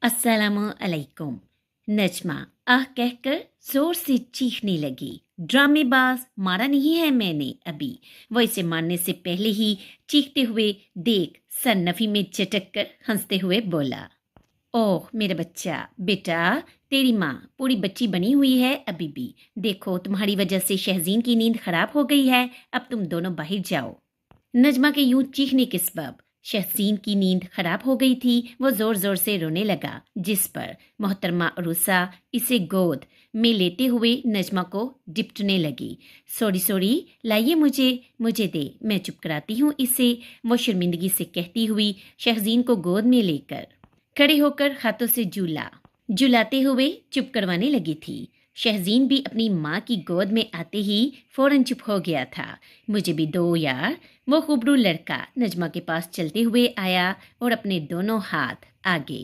अस्सलामु अलैकुम। नजमा आह कहकर जोर से चीखने लगी। ड्रामेबाज, मारा नहीं है मैंने अभी। वो इसे मारने से पहले ही चीखते हुए देख सर नफी में चटक कर हंसते हुए बोला, ओह मेरा बच्चा, बेटा तेरी माँ पूरी बच्ची बनी हुई है अभी भी। देखो तुम्हारी वजह से शहजीन की नींद खराब हो गई है। अब तुम दोनों बाहर जाओ। नजमा के यूं चीखने के सबब शहजीन की नींद खराब हो गई थी। वो जोर जोर से रोने लगा, जिस पर मोहतरमा अरूसा इसे गोद में लेते हुए नजमा को डिपटने लगी। सॉरी सॉरी, लाइए मुझे दे, मैं चुप कराती हूँ इसे, वो शर्मिंदगी से कहती हुई शहजीन को गोद में लेकर खड़े होकर हाथों से झुलाते हुए चुप करवाने लगी थी। शहजीन भी अपनी माँ की गोद में आते ही फौरन चुप हो गया था। मुझे भी दो यार, वो खूबरू लड़का नजमा के पास चलते हुए आया और अपने दोनों हाथ आगे